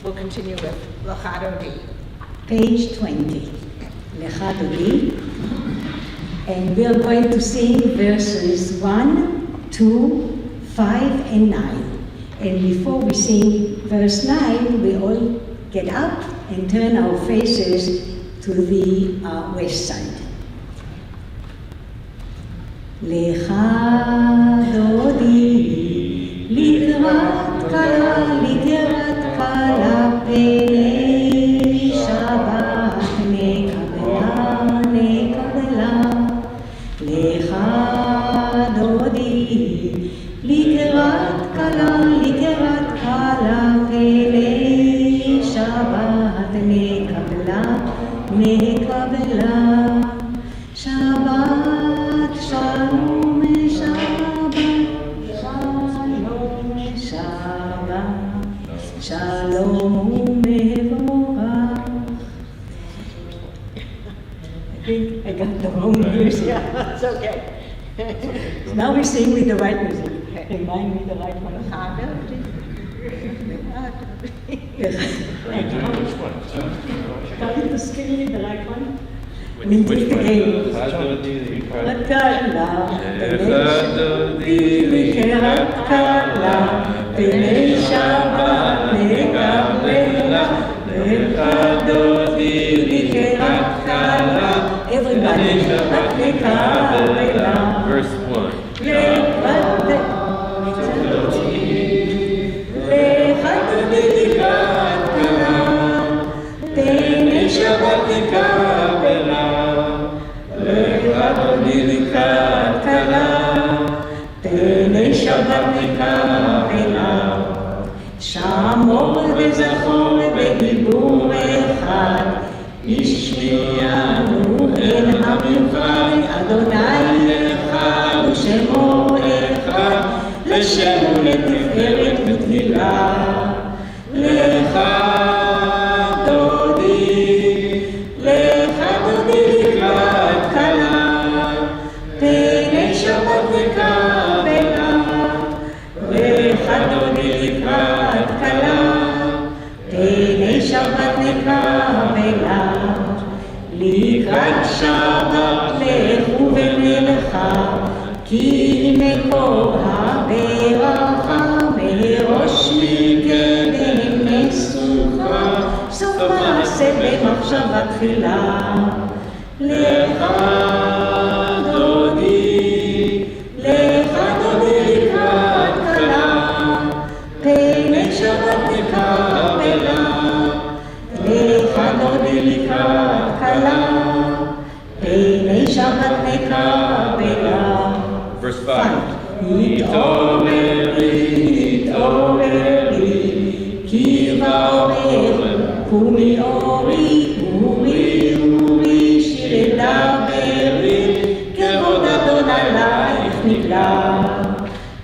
We'll continue with Lecha Dodi. Page 20, Lecha Dodi. And we are going to sing verses 1, 2, 5, and 9. And before we sing verse 9, we all get up and turn our faces to the west side. Lecha Dodi, לקראת כלה פני שבת נקבלה. lecha dodi, לקראת כלה פני שבת נקבלה. שבת שלום Shalom umevora. I think I got the wrong music. Yeah, that's okay. So now we sing with the right music. Remind me the right one. Can you just give me the right one? We do it again. פני שבת נקבלה, lecha dodi לקראת כלה. Everybody, נקבלה. Verse 1. lecha dodi לקראת כלה, פני שבת נקבלה. lecha dodi לקראת כלה, פני שבת נקבלה. שמור וזכור בדיבור אחד, השמיענו אל המיוחד, אדוני אחד ושמו אחד, לשם ולתפארת ותהילה. lecha dodi לקראת כלה, פני שבת נקבלה. lecha dodi לקראת כלה, פני שבת נקבלה. לקראת שבת לכו במלאכה, כי מקור הברכה, מראש מקדם משוכה, סוף מעשה במחשבה תחילה. lecha dodi לקראת כלה, פני שבת נקבלה. lecha dodi לקראת כלה, פני שבת נקבלה. Verse 5. התעוררי, כי באורך, קומי אורי, אורי, שיר דברי, כבוד אדון עלייך נגלה.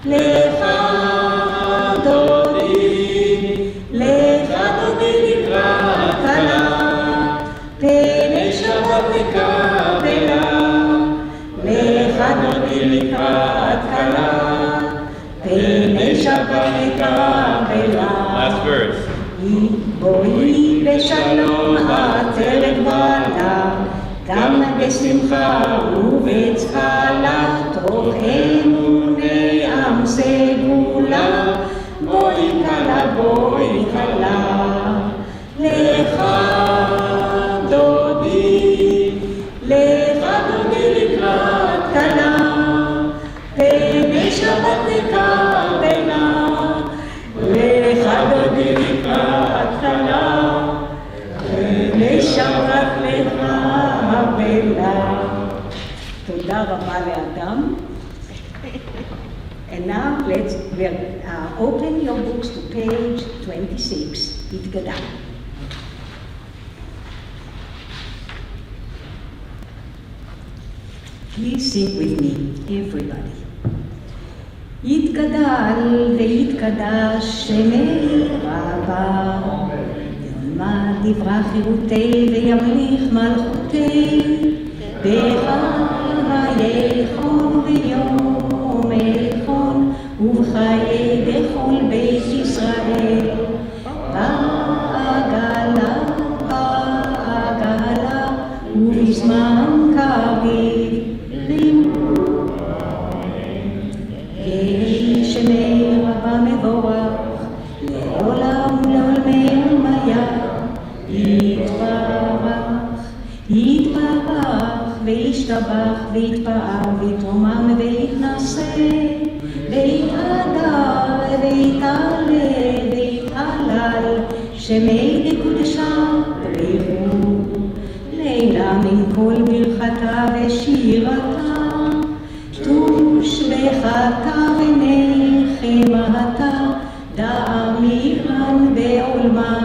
lecha dodi לקראת כלה, פני שבת נקבלה. lecha dodi לקראת כלה, פני שבת נקבלה. Last verse. בואי בשלום עטרת בעלה, גם בשמחה ובצהלה, תוך אמוני עם סגולה. בואי כלה, lecha dodi לקראת כלה, פני שבת נקבלה. lecha dodi לקראת כלה, פני שבת נקבלה. תודה רבה לאדם. And now let's open your books to page 26. התגדה. Please sing with me, everybody. יתגדל ויתקדש שמי רבה, ילמד דברה חירותי וימליך מלכותי, בחייכון ויום איכון, ובחיי בכל בית ישראל. ויתפאר ויתרומם ויתנשא ויתהדר ויתעלה ויתהלל שמי לקודשה בריחו לילה מן כל ברכתה ושירתה תוש וחתה ונחמתה דעה מירן בעולמה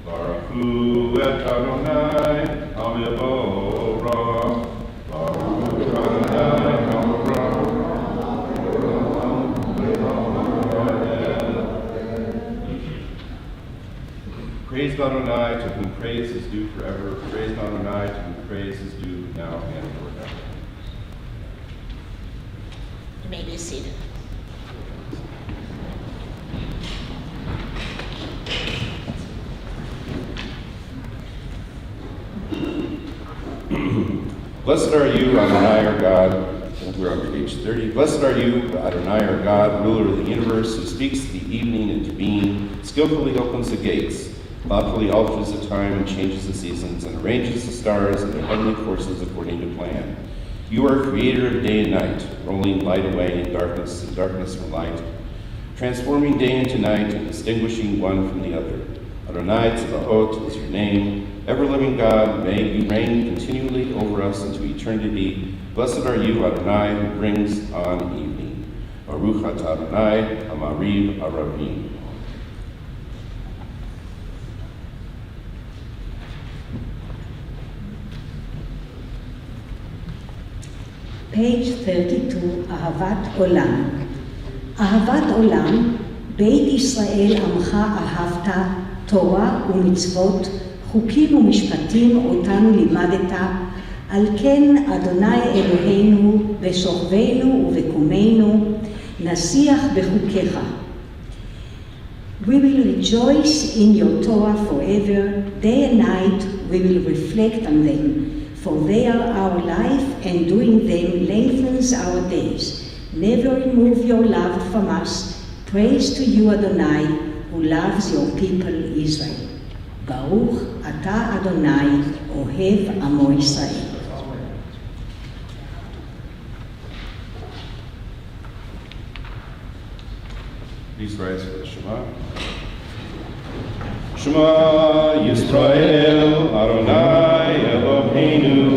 Baruch et Adonai, Amiborah. Baruch Adonai, Praise Adonai, to whom praise is due forever. Praise Adonai, to whom praise is due now and forever. You may be seated. Blessed are you, Adonai, our God. We're on page 30. Blessed are you, Adonai, our God, ruler of the universe, who speaks the evening into being, skillfully opens the gates, thoughtfully alters the time and changes the seasons, and arranges the stars in their heavenly courses according to plan. You are creator of day and night, rolling light away in darkness and darkness from light, transforming day into night and distinguishing one from the other. Adonai Tzvaot is your name. Ever-living God, may you reign continually over us into eternity. Blessed are you, Adonai, who brings on evening. Baruch atah Adonai, Amariv Aravim. Page 32, אהבת עולם. אהבת עולם, בית ישראל עמך אהבת, תורה ומצוות, חוקים ומשפטים אותנו לימדת, על כן אדוני אלוהינו בשוכבנו ובקומנו, נשיח בחוקיך. We will rejoice in your Torah forever, day and night we will reflect on them, for they are our life and doing them lengthens our days. Never remove your love from us. Praise to you, Adonai, who loves your people Israel. Baruch atah Adonai, ohev amo Israel. Please rise for the Shema. Shema Yisrael, Adonai Eloheinu,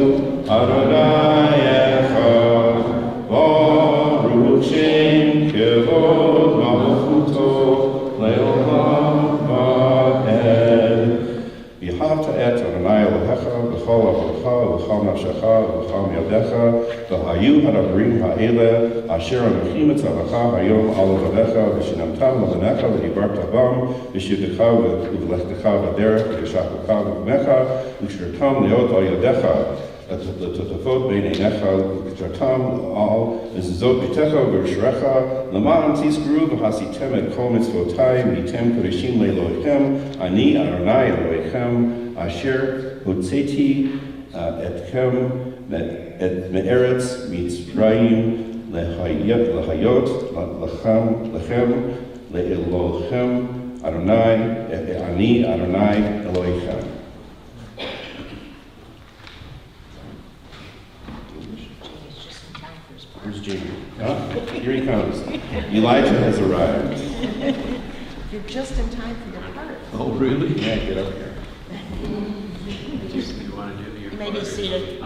Adonai Echad, Baruch Shem Kevod Malchuto, Le'olam Va'ed. V'ahavta et Adonai Elohecha, v'chol avodecha, v'chol nafshecha, v'chol yadecha, v'hayu hadabarim ha'ele, asher anochi mitzavacha hayom al levavecha, v'shinamtam levanecha, v'hibarta bam, v'shivtecha v'lechtecha v'derech, v'yashachucha v'mecha, v'shirtam leot al yadecha, לתותפות בין עיניך, וקשרתם על מזוזות ביתך ובראשך, למען תזכרו ועשיתם את כל מצוותיי, והייתם קדושים לאלוהיכם, אני אדוני אלוהיכם, אשר הוצאתי אתכם מארץ מצרים להיות לכם לאלוהיכם, אני אדוני אלוהיכם. Where's Jamie? Huh? Here he comes. Elijah has arrived. You're just in time for your part. Oh, really? Yeah, get up here. You want to do your You may be seated.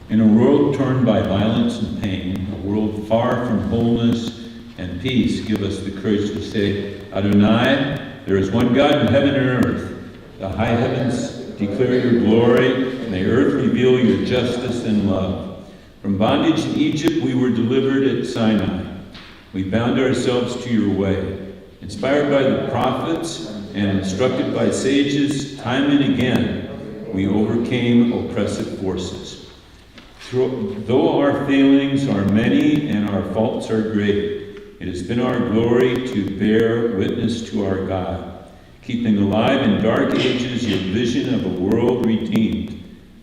In a world torn by violence and pain, a world far from wholeness and peace, give us the courage to say, Adonai, there is one God in heaven and earth. The high heavens declare your glory, and the earth reveal your justice and love. From bondage in Egypt we were delivered at Sinai. We bound ourselves to your way. Inspired by the prophets and instructed by sages, time and again, we overcame oppressive forces. Though our failings are many and our faults are great, it has been our glory to bear witness to our God, keeping alive in dark ages your vision of a world redeemed.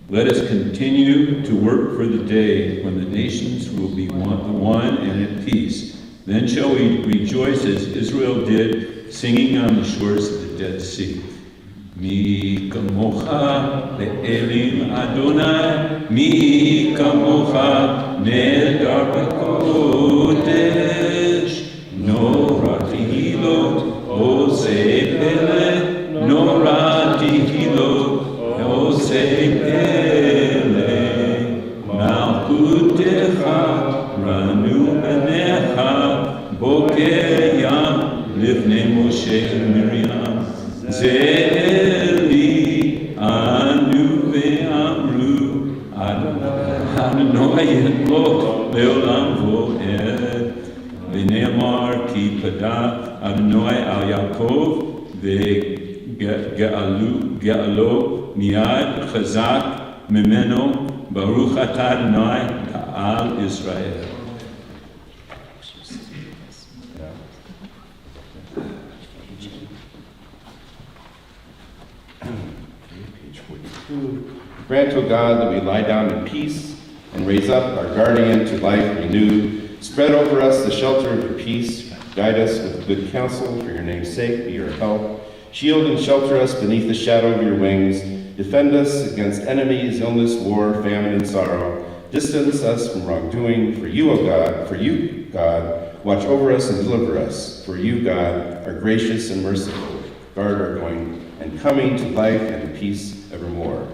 Let us continue to work for the day when the nations will be one and at peace. Then shall we rejoice as Israel did, singing on the shores of the Dead Sea. Mi kamocha le'elim Adonai, mi kamocha nedar b'kodesh, nora tehilot osei pele, nora tehilot osei pele, malchutecha ranu benecha, boker yam livnei Moshe Miriam. Zeli anu ve'amru Adonai yitlo le'olam vo'ed v'ne'amar ki pada Adonai al Yaakov ve'ge'alo miyad chazak mimeno baruch atah Adonai ka'al Israel. Grant, O God, that we lie down in peace and raise up our guardian to life renewed. Spread over us the shelter of your peace. Guide us with good counsel for your name's sake. Be our help. Shield and shelter us beneath the shadow of your wings. Defend us against enemies, illness, war, famine, and sorrow. Distance us from wrongdoing. For you, O God, watch over us and deliver us. For you, God, are gracious and merciful. Guard our going and coming to life and to peace evermore.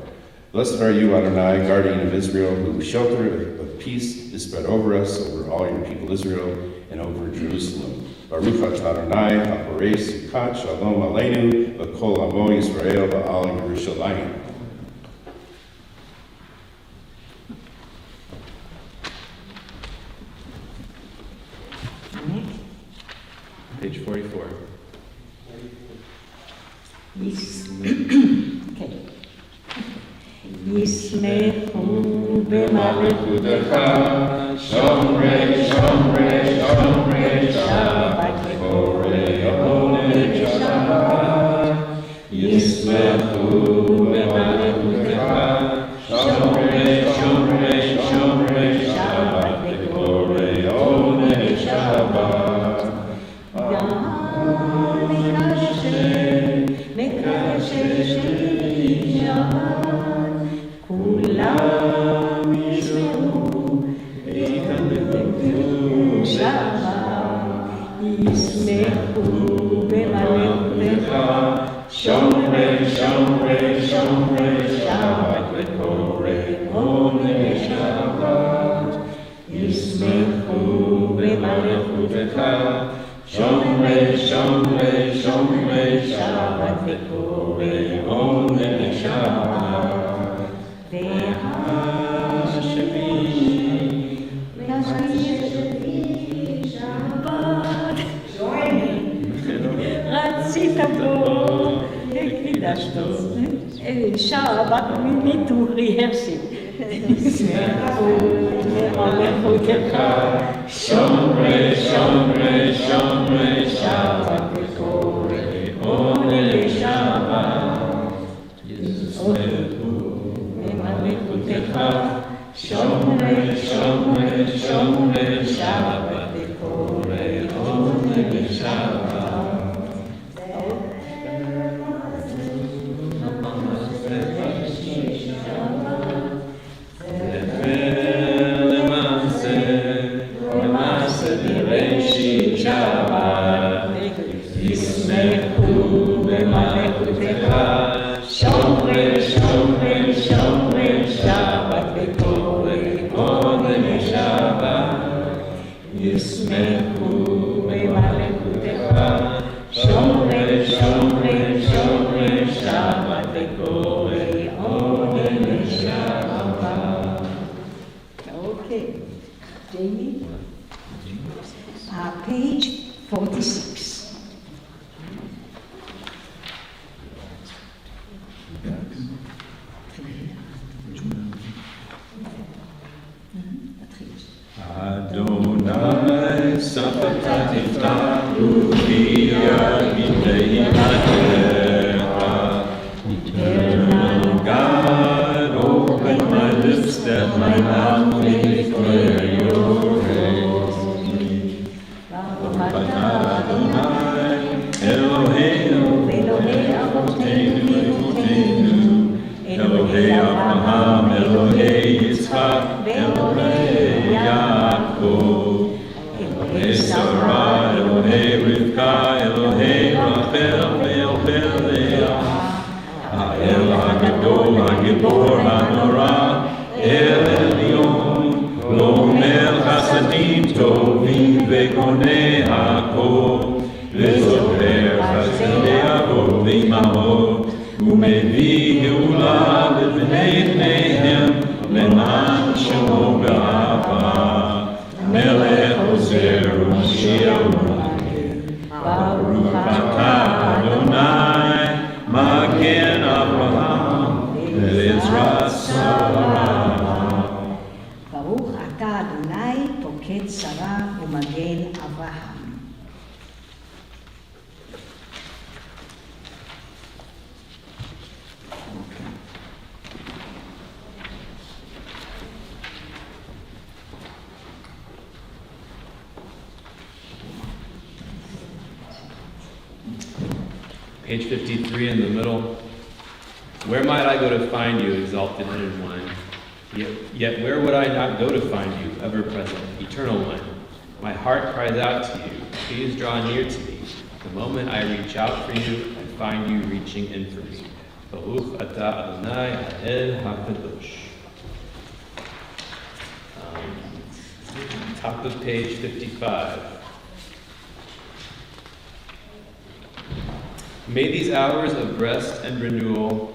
Blessed are you, Adonai, guardian of Israel, whose shelter of peace is spread over us, over all your people Israel, and over Jerusalem. Baruch atah Adonai, haporei sukkot shalom aleinu, v'kol amo Yisrael v'al Yerushalayim. Page 44. Okay. Yismechu b'malchutecha, shomrei, shomrei, shomrei, Shabbat v'korei onei Shabbat. Yismechu b'malchutecha, shomrei, shomrei, shomrei, Shabbat v'korei onei Shabbat. כולם ישמעו ויקדשו שמה, ישמחו במלכותך, שומרי שומרי שומרי שבת וקוראי עונג שבת. ישמחו במלכותך, שומרי שומרי שומרי שבת וקוראי עונג שבת. רצית בו, הקדשת שבת מניתו ריהרסים. מלכותך, שומרי שומרי שומרי שבת וקוראי עונג שבת. שומרי שומרי שומרי שבת וקוראי עונג שבת. למעשה בראשית שבת, ישמחו במלכותך, שומרי שומרי שומרי שבת וקוראי עונג שבת. ישמחו במלכותך, שומרי שומרי שומרי שבת וקוראי עונג שבת. Okay. ready? Page 46. Adonai sapatatiftahu via viteinatecha. Eternal God, open my lips that my mouth may declare your praise. Adonai, Eloheinu, Elohei Avotenu, Elohei Abraham, Elohei Yitzchak, Elohei Yaakov, Elohei Sarah, Elohei Rivka, Elohei Rachel, Elohei Leah, Ha'el HaGadol, HaGibor, HaNorah, El Elyon, Lo Omer Chasadim Tovim Vekonei HaKol, Vezoher Chassidei Avot V'imahot, Umevii Geula לבני בניהם למען שמו באהבה, מלך עוזר ומשיח ומגן. ברוך אתה אדוני מגן אברהם ועזרת שרה. ברוך אתה אדוני פוקד שרה ומגן אברהם. Page 53 in the middle. Where might I go to find you, exalted hidden one? Yet where would I not go to find you, ever present, eternal one? My heart cries out to you. Please draw near to me. The moment I reach out for you, I find you reaching in for me. Baruch atah Adonai ha'el hakadosh. Top of page 55. May these hours of rest and renewal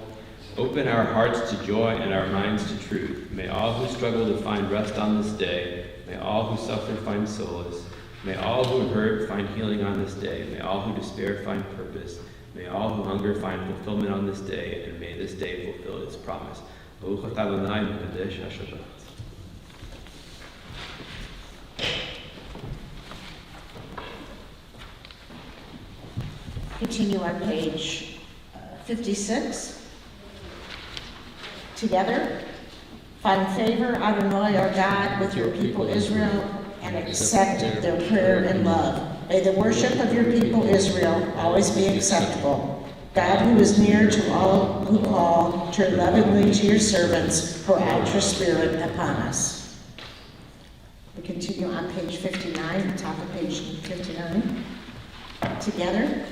open our hearts to joy and our minds to truth. May all who struggle to find rest on this day, may all who suffer find solace, may all who hurt find healing on this day, may all who despair find purpose, may all who hunger find fulfillment on this day, and may this day fulfill its promise. Baruch atah Adonai mekadesh haShabbat. Continue on page 56. Together, find favor, Adonai our God, with your people Israel, and accept their prayer in love. May the worship of your people Israel always be acceptable. God, who is near to all who call, turn lovingly to your servants, pour out your spirit upon us. We continue on page 59, the top of page 59. Together,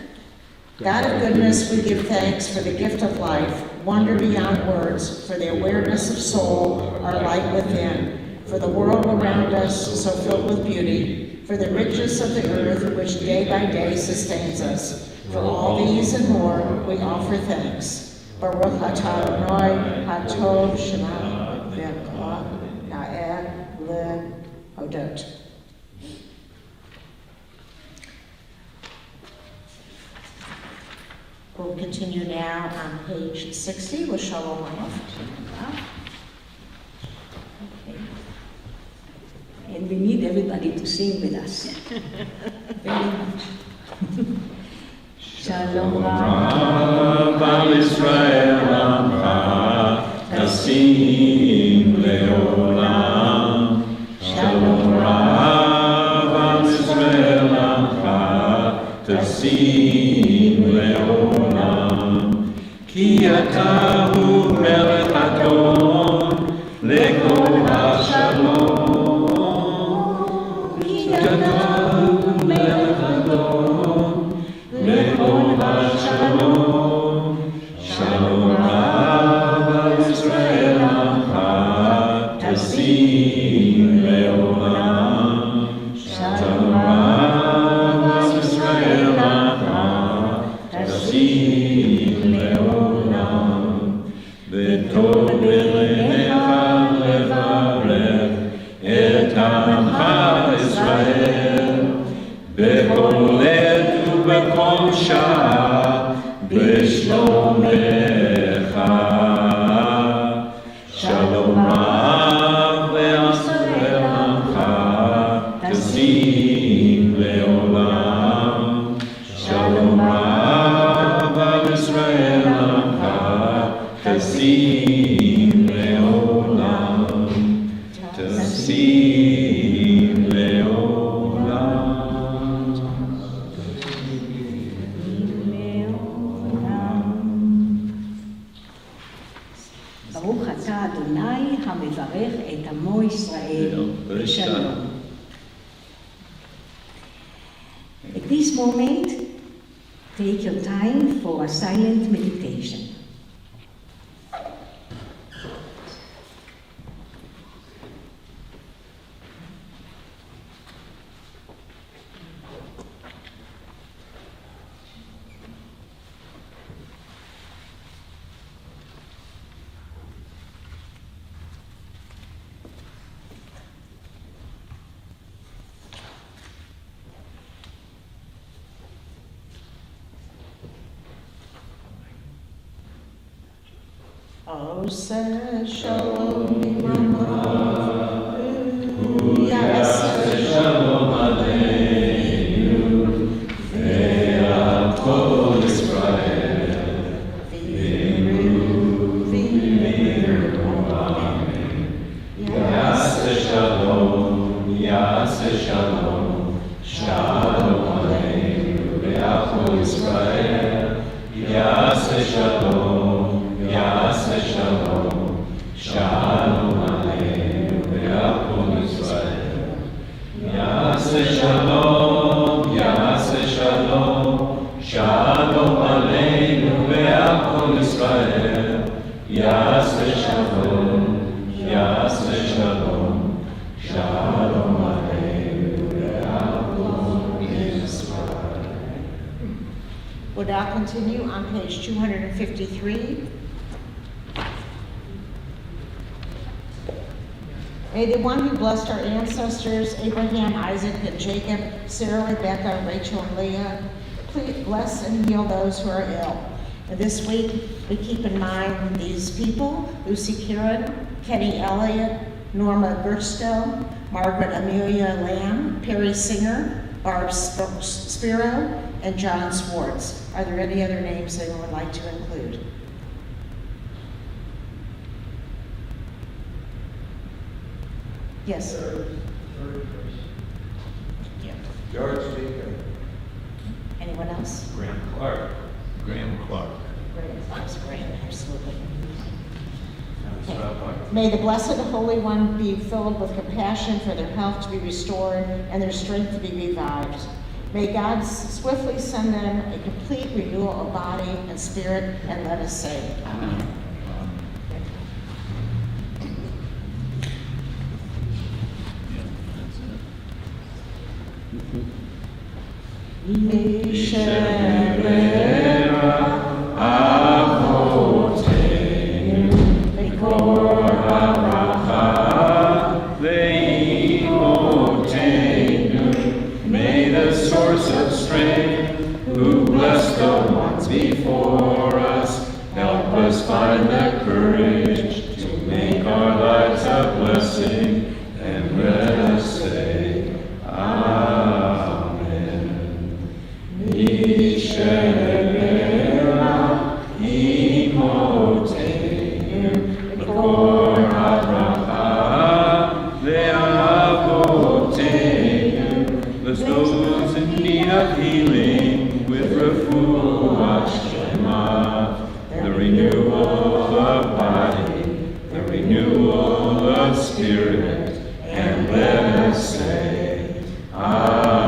God of goodness, we give thanks for the gift of life, wonder beyond words, for the awareness of soul, our light within, for the world around us so filled with beauty, for the riches of the earth which day by day sustains us. For all these and more, we offer thanks. Baruch atah Adonai hatov shema v'yakah na'eh lehodot. We'll continue now on page 60 with Sholom. Okay. And we need everybody to sing with us. Very much. Shalom Rav al Yisrael Amcha Tasim Leolam. Shalom Rav al Yisrael Amcha Tasim Leolam. Ki atahu melech adon lekol hashalom. Ki atahu melech adon lekol hashalom. Shalom Rav al Yisrael Amcha Tasim Leolam. Shalom Rav al Yisrael Amcha Tasim Leolam. V'tov b'leinecha levarech et amcha הולד ובכל שעה בשלומך. שלום רב ועשה לך, תשים לעולם. שלום רב על ישראל לך, תשים לעולם. תשים לעולם. ברוך אתה אדוני המברך את עמו ישראל בשלום. At this moment, take your time for a silent meditation. Oh, say Sholom Aleinu, Yaseh Shalom Aleinu, ve'al kol Yisrael, v'yiru amen. Yaseh Shalom, Yaseh Shalom, Shalom Aleinu, ve'al kol Yisrael, Yaseh Shalom. Yaseh Shalom, Shalom Aleinu ve'al kol Yisrael. Yaseh Shalom, Yaseh Shalom, Shalom Aleinu ve'al kol Yisrael. Yaseh Shalom, Yaseh Shalom, Shalom Aleinu ve'al kol Yisrael. Would I continue on page 253? May the one who blessed our ancestors, Abraham, Isaac, and Jacob, Sarah, Rebecca, Rachel, and Leah, please bless and heal those who are ill. And this week, we keep in mind these people: Lucy Kieran, Kenny Elliott, Norma Birchstow, Margaret Amelia Lamb, Perry Singer, Barb Spiro, and John Swartz. Are there any other names anyone would like to include? Yes. Yeah. George Deacon. Anyone else? Graham Clark. Graham Clark. Graham, absolutely. Okay. May the Blessed Holy One be filled with compassion for their health to be restored and their strength to be revived. May God swiftly send them a complete renewal of body and spirit, and let us say, Amen. May the source of strength, who blessed the ones before us, help us find the courage to make our lives a blessing, and let us say, Amen. Mishenera imoteinu, Bekor Abraha, ve'avoteinu. Bless those in need of healing with refuah shema, the renewal of body, the renewal of spirit, and let us say, Amen.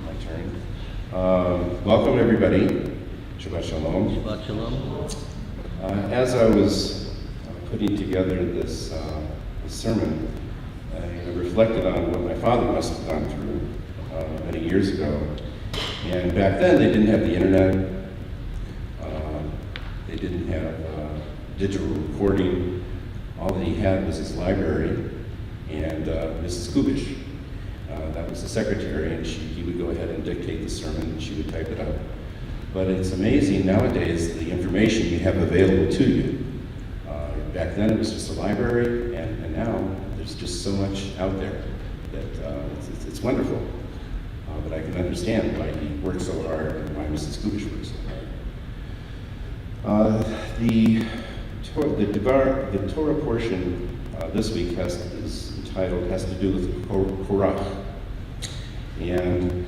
My turn. Welcome, everybody. Shabbat Shalom. Shabbat Shalom. As I was putting together this sermon, I reflected on what my father must have gone through. And many years ago. And back then, they didn't have the internet. They didn't have digital recording. All that he had was his library and Mrs. Kubish. That was the secretary, and he would go ahead and dictate the sermon, and she would type it up. But it's amazing nowadays the information you have available to you. Back then it was just a library, and now there's just so much out there that it's wonderful. But I can understand why he worked so hard and why Mrs. Kubish worked so hard. The Torah portion this week is entitled, has to do with Korach. And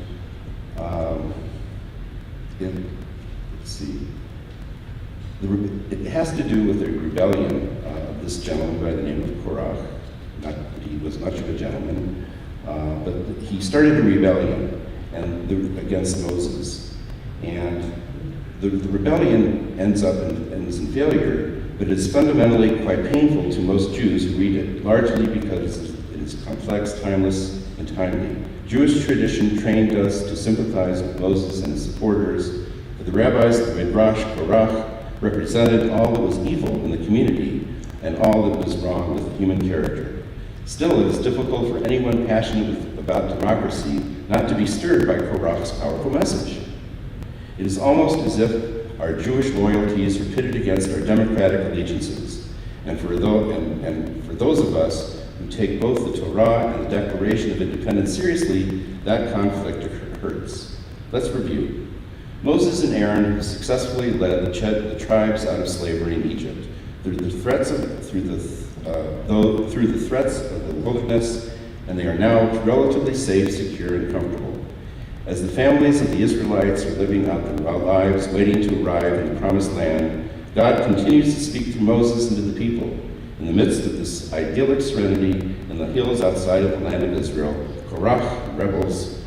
let's see. It has to do with a rebellion of this gentleman by the name of Korach. Not that he was much of a gentleman, but he started a rebellion against Moses. And the rebellion ends in failure, but it's fundamentally quite painful to most Jews who read it, largely because it is complex, timeless, and timely. Jewish tradition trained us to sympathize with Moses and his supporters, but the rabbis of Midrash Korach represented all that was evil in the community and all that was wrong with human character. Still, it is difficult for anyone passionate about democracy not to be stirred by Korach's powerful message. It is almost as if our Jewish loyalties are pitted against our democratic allegiances, and for those of us who take both the Torah and the Declaration of Independence seriously, that conflict hurts. Let's review. Moses and Aaron successfully led the tribes out of slavery in Egypt through the threats of the wilderness, and they are now relatively safe, secure, and comfortable. As the families of the Israelites are living out their lives, waiting to arrive in the Promised Land, God continues to speak through Moses and to the people. In the midst of this idyllic serenity in the hills outside of the land of Israel, Korach rebels,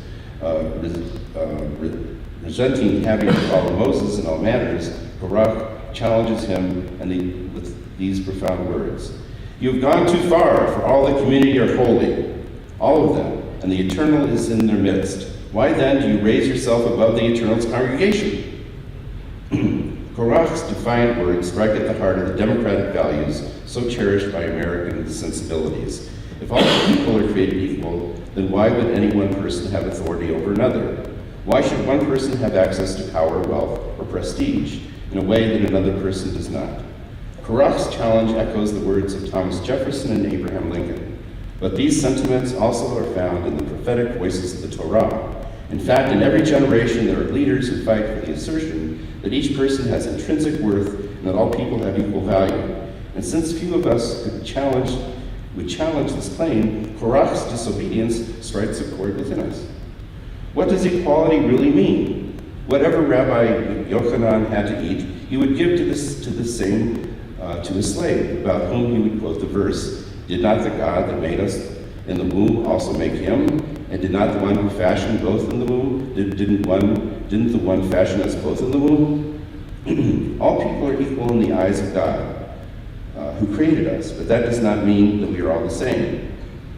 resenting having to follow Moses in all matters, Korach challenges him with these profound words. You have gone too far, for all the community are holy, all of them, and the Eternal is in their midst. Why then do you raise yourself above the Eternal's congregation? Korach's defiant words strike at the heart of the democratic values so cherished by American sensibilities. If all people are created equal, then why would any one person have authority over another? Why should one person have access to power, wealth, or prestige in a way that another person does not? Korach's challenge echoes the words of Thomas Jefferson and Abraham Lincoln, but these sentiments also are found in the prophetic voices of the Torah. In fact, in every generation there are leaders who fight for the assertion that each person has intrinsic worth and that all people have equal value. And since few of us would challenge this claim, Korach's disobedience strikes a chord within us. What does equality really mean? Whatever Rabbi Yochanan had to eat, he would give to his slave, about whom he would quote the verse, "Did not the God that made us in the womb also make him? And did not the one who fashioned both in the womb, didn't the one fashion us both in the womb?" All people are equal in the eyes of God, who created us, but that does not mean that we are all the same.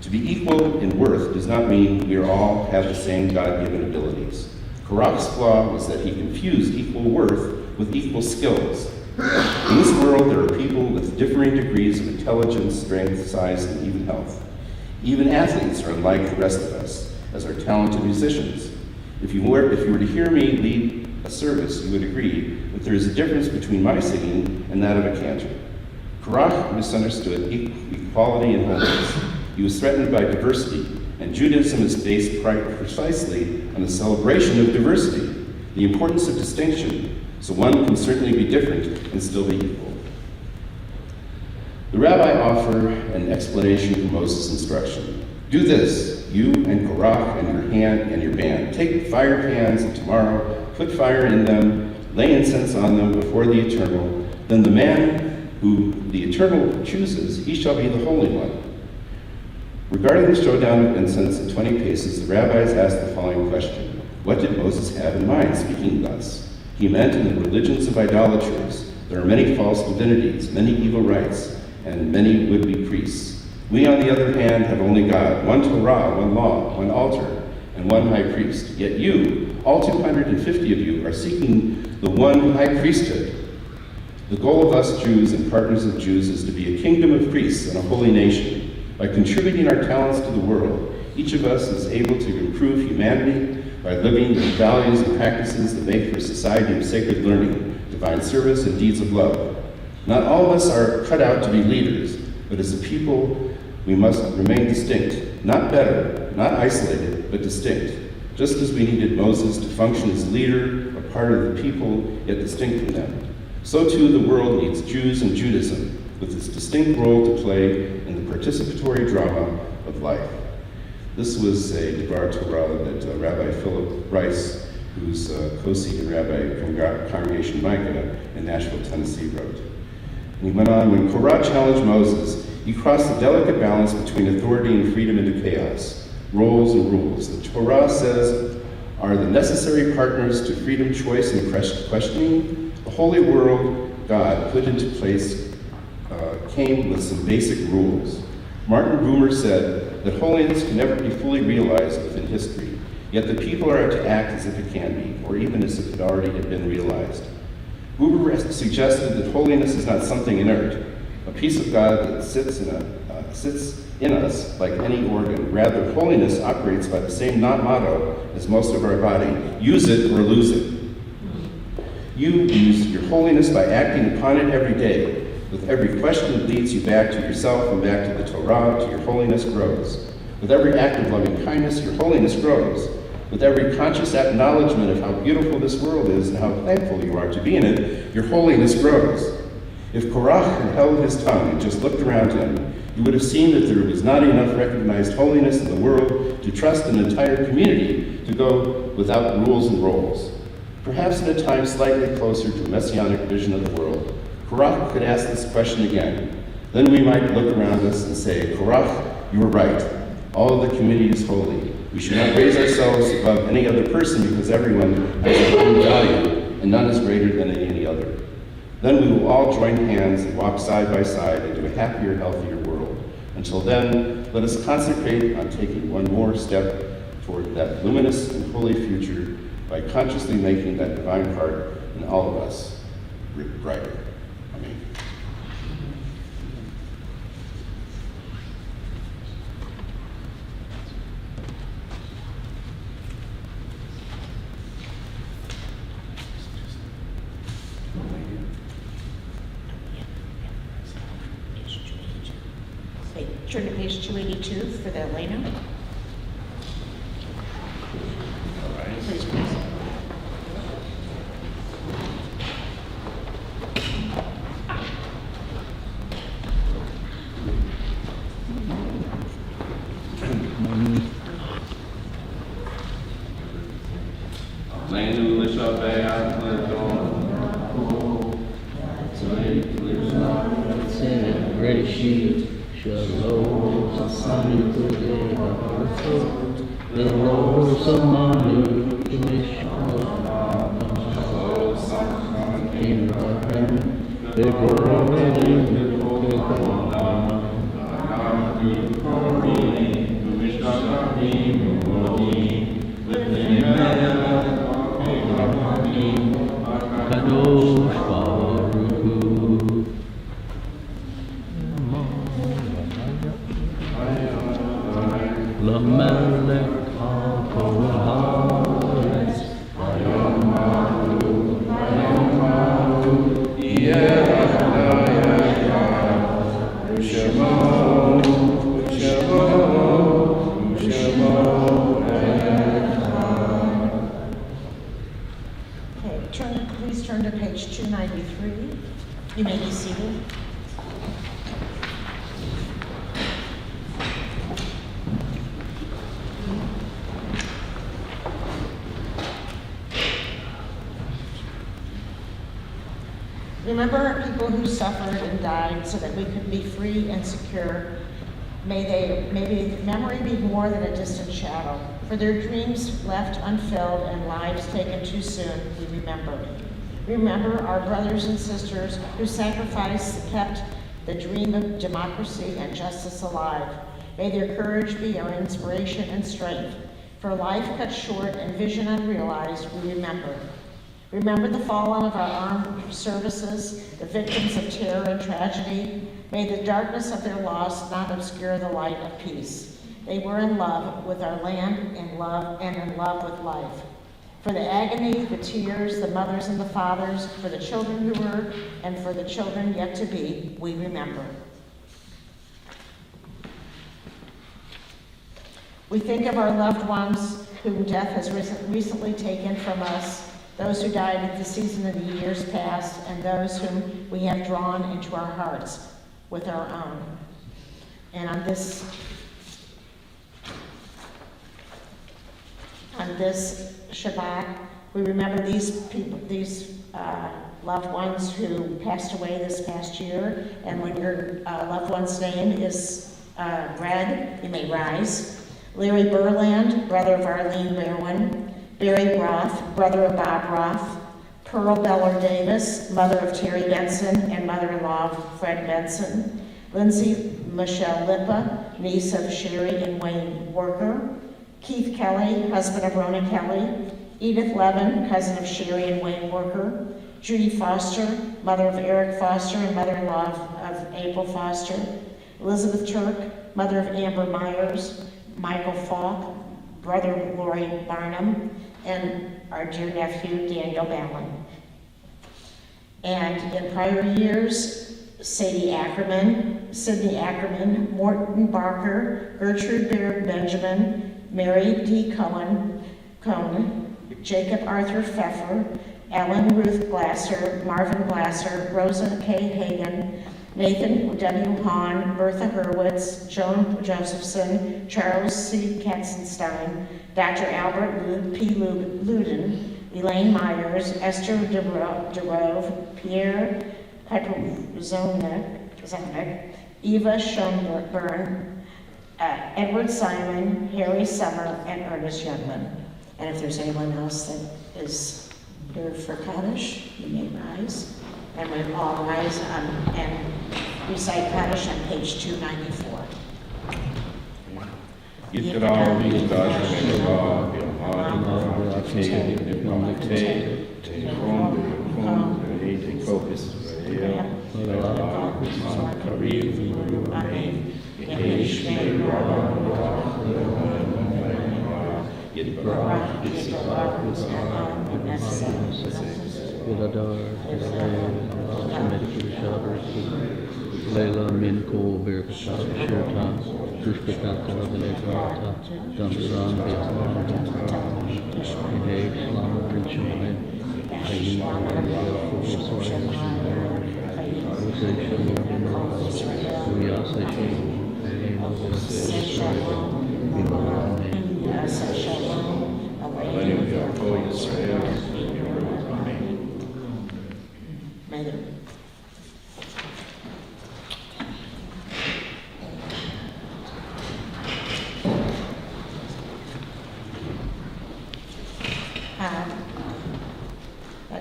To be equal in worth does not mean we all have the same God-given abilities. Korach's flaw was that he confused equal worth with equal skills. In this world, there are people with differing degrees of intelligence, strength, size, and even health. Even athletes are unlike the rest of us, as are talented musicians. If you were to hear me lead a service, you would agree that there is a difference between my singing and that of a cantor. Korach misunderstood equality and holiness. He was threatened by diversity, and Judaism is based precisely on the celebration of diversity, the importance of distinction, so one can certainly be different and still be equal. The rabbi offered an explanation for Moses' instruction. Do this, you and Korach and your band. Take fire pans, and tomorrow put fire in them, lay incense on them before the Eternal. Then the man who the Eternal chooses, he shall be the Holy One. Regarding the showdown of incense at 20 paces, the rabbis asked the following question. What did Moses have in mind speaking thus? He meant in the religions of idolaters, there are many false divinities, many evil rites, and many would-be priests. We, on the other hand, have only God, one Torah, one law, one altar, and and one high priest. Yet you, all 250 of you, are seeking the one high priesthood. The goal of us Jews and partners of Jews is to be a kingdom of priests and a holy nation. By contributing our talents to the world, each of us is able to improve humanity by living the values and practices that make for a society of sacred learning, divine service, and deeds of love. Not all of us are cut out to be leaders, but as a people, we must remain distinct, not better, not isolated, but distinct. Just as we needed Moses to function as leader, a part of the people, yet distinct from them. So too the world needs Jews and Judaism, with its distinct role to play in the participatory drama of life. This was a Devar Torah that Rabbi Philip Rice, who's co-senior rabbi from Congregation Micah in Nashville, Tennessee, wrote. And he went on, when Korah challenged Moses, he crossed the delicate balance between authority and freedom into chaos, roles and rules. The Torah says are the necessary partners to freedom, choice, and questioning. The holy world God put into place came with some basic rules. Martin Buber said that holiness can never be fully realized within history, yet the people are to act as if it can be, or even as if it already had been realized. Buber suggested that holiness is not something inert, a piece of God that sits in us like any organ. Rather, holiness operates by the same motto as most of our body: use it or lose it. You use your holiness by acting upon it every day. With every question that leads you back to yourself and back to the Torah, to your holiness grows. With every act of loving kindness, your holiness grows. With every conscious acknowledgement of how beautiful this world is and how thankful you are to be in it, your holiness grows. If Korah had held his tongue and just looked around him, you would have seen that there was not enough recognized holiness in the world to trust an entire community to go without rules and roles. Perhaps in a time slightly closer to a messianic vision of the world, Korah could ask this question again. Then we might look around us and say, Korah, you were right. All of the community is holy. We should not raise ourselves above any other person because everyone has their own value and none is greater than any other. Then we will all join hands and walk side by side into a happier, healthier world. Until then, let us concentrate on taking one more step toward that luminous and holy future by consciously making that divine part in all of us brighter. Amen. Okay, turn to page 282 for the Elena. Please, please. Please turn to page 293. You may be seated. Remember our people who suffered and died so that we could be free and secure. May memory be more than a distant shadow. For their dreams left unfilled and lives taken too soon, we remember. Remember our brothers and sisters who sacrificed kept the dream of democracy and justice alive. May their courage be our inspiration and strength. For life cut short and vision unrealized, we remember. Remember the fallen of our armed services, the victims of terror and tragedy. May the darkness of their loss not obscure the light of peace. They were in love with our land, in love with life. For the agony, the tears, the mothers and the fathers, for the children who were, and for the children yet to be, we remember. We think of our loved ones whom death has recently taken from us, those who died at the season of the years past, and those whom we have drawn into our hearts with our own. And on this Shabbat, we remember these people, these loved ones who passed away this past year. And when your loved one's name is read, you may rise. Larry Burland, brother of Arlene Berwin. Barry Roth, brother of Bob Roth. Pearl Beller Davis, mother of Terry Benson and mother-in-law of Fred Benson. Lindsay Michelle Lippa, niece of Sherry and Wayne Worker. Keith Kelly, husband of Rona Kelly. Edith Levin, cousin of Sherry and Wayne Worker. Judy Foster, mother of Eric Foster and mother-in-law of April Foster. Elizabeth Turk, mother of Amber Myers. Michael Falk, brother of Lori Barnum, and our dear nephew, Daniel Ballin. And in prior years, Sadie Ackerman, Sydney Ackerman, Morton Barker, Gertrude Baird Benjamin, Mary D. Cone, Jacob Arthur Pfeffer, Ellen Ruth Glasser, Marvin Glasser, Rosa K. Hagan, Nathan W. Hahn, Bertha Hurwitz, Joan Josephson, Charles C. Katzenstein, Dr. Albert P. Luden, Elaine Myers, Esther DeRove, Pierre Piperzonek, Eva Schoenburn, Edward Simon, Harry Summer, and Ernest Youngman. And if there's anyone else that is here for Kaddish, you may rise. And we all rise and recite Kaddish on page 294. Leila Minko Birkata Shirta Dushkata Veleta Damsan Hey Slam Richmond Hey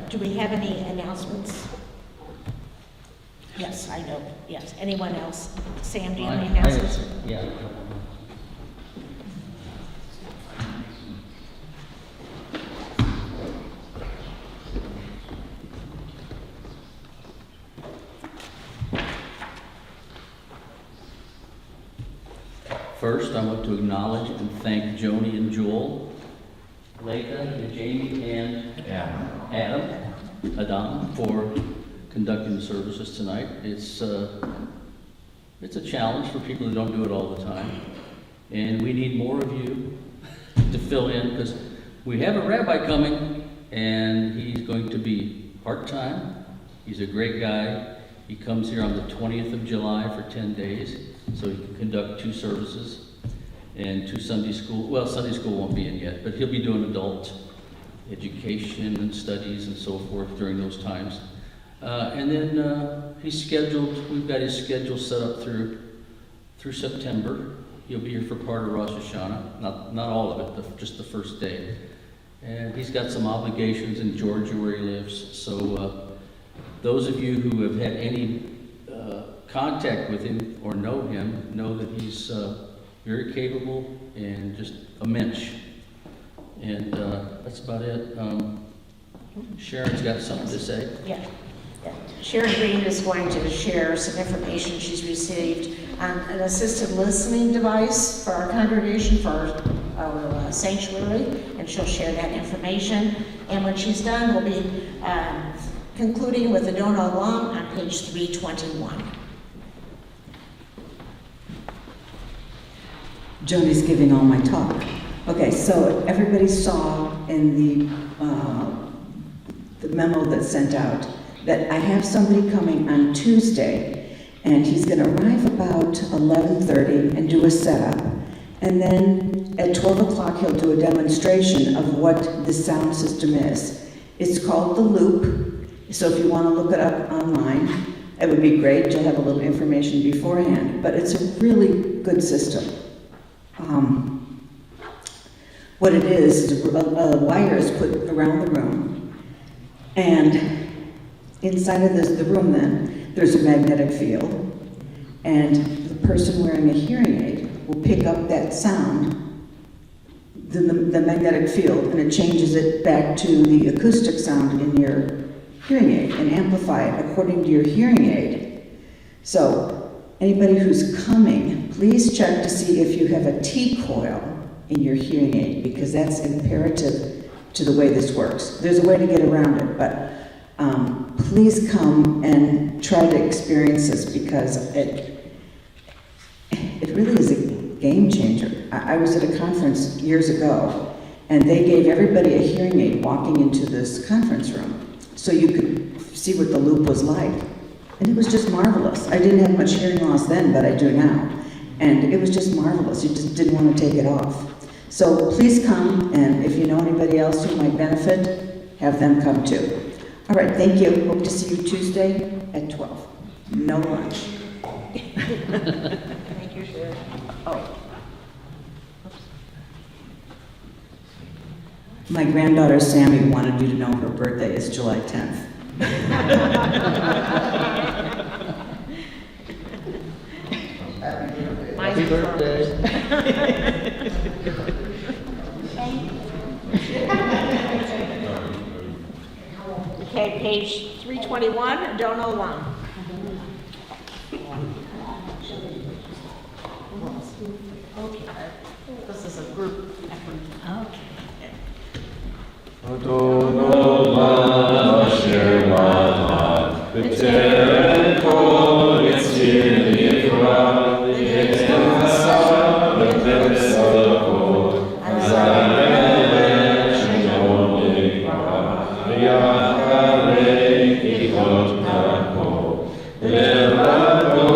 Do we have any announcements? Yes, I know. Yes. Anyone else? Sam, do you have any announcements? Yeah. First, I want to acknowledge and thank Joni and Joel, Leica and Jamie and Adam for conducting the services tonight. It's a challenge for people who don't do it all the time. And we need more of you to fill in because we have a rabbi coming and he's going to be part-time. He's a great guy. He comes here on the 20th of July for 10 days. So he can conduct 2 services and 2 Sunday school. Well, Sunday school won't be in yet, but he'll be doing adult education and studies and so forth during those times. And then he's scheduled, we've got his schedule set up through September. He'll be here for part of Rosh Hashanah, not all of it, just the first day. And he's got some obligations in Georgia where he lives. So those of you who have had any contact with him or know him know that he's very capable and just a mensch. And that's about it. Sharon's got something to say. Yeah. Sharon Green is going to share some information she's received on an assisted listening device for our congregation, for our sanctuary, and she'll share that information. And when she's done, we'll be concluding with the Don Olam on page 321. Joni's giving all my talk. Okay, so everybody saw in the memo that's sent out that I have somebody coming on Tuesday, and he's going to arrive about 11:30 and do a setup, and then at 12 o'clock he'll do a demonstration of what the sound system is. It's called The Loop, so if you want to look it up online, it would be great to have a little information beforehand, but it's a really good system. What it is a wire is put around the room, and inside of the room then, there's a magnetic field, and the person wearing a hearing aid will pick up that sound, the magnetic field, and it changes it back to the acoustic sound in your hearing aid and amplify it according to your hearing aid. So anybody who's coming, please check to see if you have a T-coil in your hearing aid, because that's imperative to the way this works. There's a way to get around it, but please come and try to experience this, because it really is a game changer. I was at a conference years ago, and they gave everybody a hearing aid walking into this conference room, so you could see what the loop was like. And it was just marvelous. I didn't have much hearing loss then, but I do now. And it was just marvelous. You just didn't want to take it off. So please come, and if you know anybody else who might benefit, have them come too. All right, thank you. Hope to see you Tuesday at 12. No lunch. Thank you, Sharon. Oh. My granddaughter Sammy wanted you to know her birthday is July 10th. Happy birthday. Okay, page 321, Don Olam. Okay, this is a group effort. Okay. Adon Olam asher malad b'terem kol yitzir nivra v'yetzah v'tetzavot azaleh shemon nivra v'yacharei kichot kako v'levado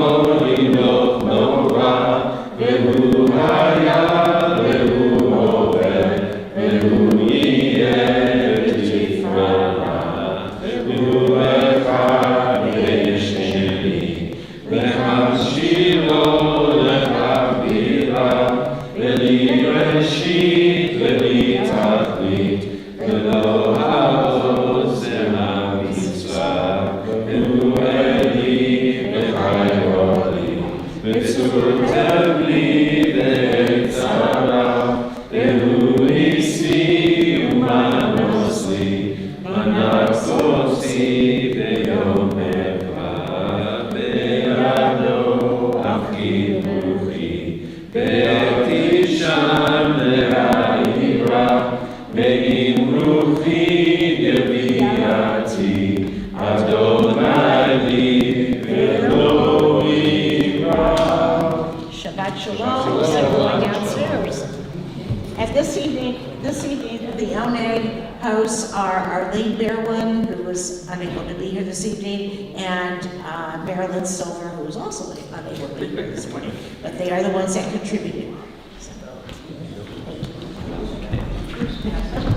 yimlok nora v'hu haya v'hu oved v'hu Shabbat Shalom. So going downstairs. At this evening, the Oneg hosts are Arlene Bearwin, who was unable to be here this evening, and Marilyn Silver, who was also unable to be here this morning. But they are the ones that contributed.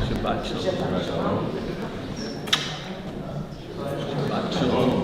Shabbat shalom. Shabbat Shalom. Shabbat shalom.